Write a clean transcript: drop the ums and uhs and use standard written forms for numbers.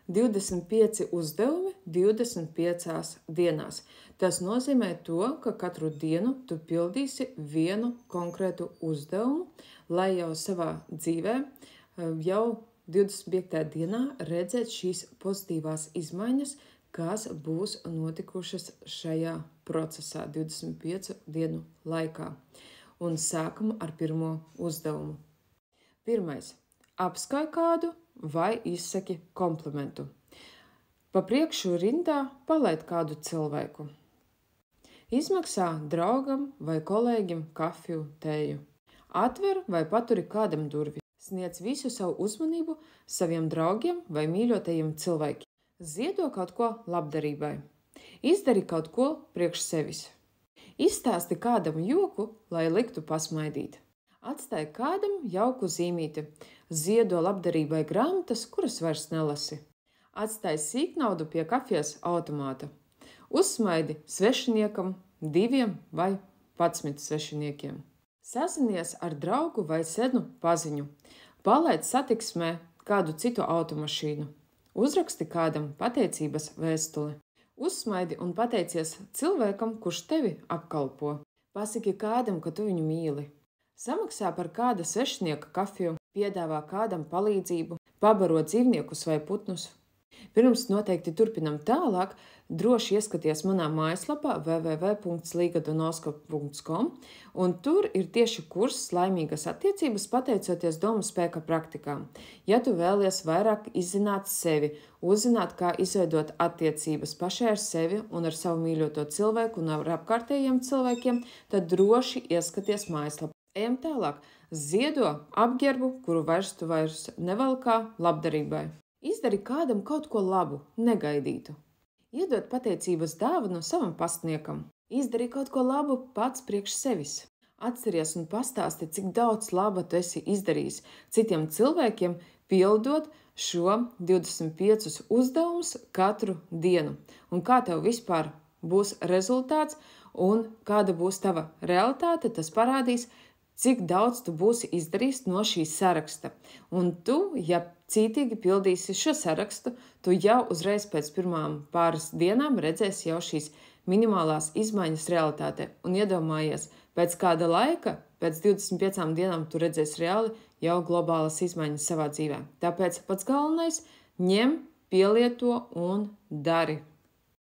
25 uzdevumi 25 dienās. Tas nozīmē to, ka katru dienu tu pildīsi vienu konkrētu uzdevumu, lai jau savā dzīvē jau 25. dienā redzēt šīs pozitīvās izmaiņas, kas būs notikušas šajā procesā 25 dienu laikā. Un sākam ar pirmo uzdevumu. Pirmais. Apskauj kādu vai izsaki komplimentu. Pa priekšu rindā palaid kādu cilvēku. Izmaksā draugam vai kolēģim kafiju, tēju. Atver vai paturi kādam durvi. Sniedz visu savu uzmanību saviem draugiem vai mīļotajiem cilvēkiem. Ziedo kaut ko labdarībai. Izdari kaut ko priekš sevis. Izstāsti kādam joku, lai liktu pasmaidīt. Atstāj kādam jauku zīmīti. Ziedo labdarībai grāmatas, kuras vairs nelasi. Atstāj sīknaudu pie kafijas automāta. Uzsmaidi svešiniekam, 2 vai 11 svešiniekiem. Sazinies ar draugu vai senu paziņu. Palaid satiksmē kādu citu automašīnu. Uzraksti kādam pateicības vēstuli. Uzsmaidi un pateicies cilvēkam, kurš tevi apkalpo. Pasaki kādam, ka tu viņu mīli. Samaksā par kāda svešinieka kafiju, piedāvā kādam palīdzību, pabaro dzīvniekus vai putnus. Pirms noteikti turpinam tālāk, droši ieskaties manā mājaslapā www.ligadonoska.com, un tur ir tieši kurs Laimīgas attiecības pateicoties Doma spēka praktikām. Ja tu vēlies vairāk izzināt sevi, uzzināt, kā izveidot attiecības pašai ar sevi un ar savu mīļoto cilvēku un ar apkārtējiem cilvēkiem, tad droši ieskaties mājaslapā. Ejam tālāk. Ziedo apģērbu, kuru tu vairs nevalkā labdarībai. Izdari kādam kaut ko labu, negaidītu. Iedod pateicības dāvanu savam pastniekam. Izdari kaut ko labu pats priekš sevis. Atceries un pastāsti, cik daudz laba tu esi izdarījis citiem cilvēkiem, pildot šo 25 uzdevumus katru dienu. Un kā tev vispār būs rezultāts un kāda būs tava realitāte, tas parādīs, cik daudz tu būsi izdarījis no šī saraksta. Un tu, ja cītīgi pildīsi šo sarakstu, tu jau uzreiz pēc pirmām pāris dienām redzēsi jau šīs minimālās izmaiņas realitātē. Un iedomājies, pēc kāda laika, pēc 25 dienām tu redzēsi reāli jau globālas izmaiņas savā dzīvē. Tāpēc pats galvenais – ņem, pielieto un dari.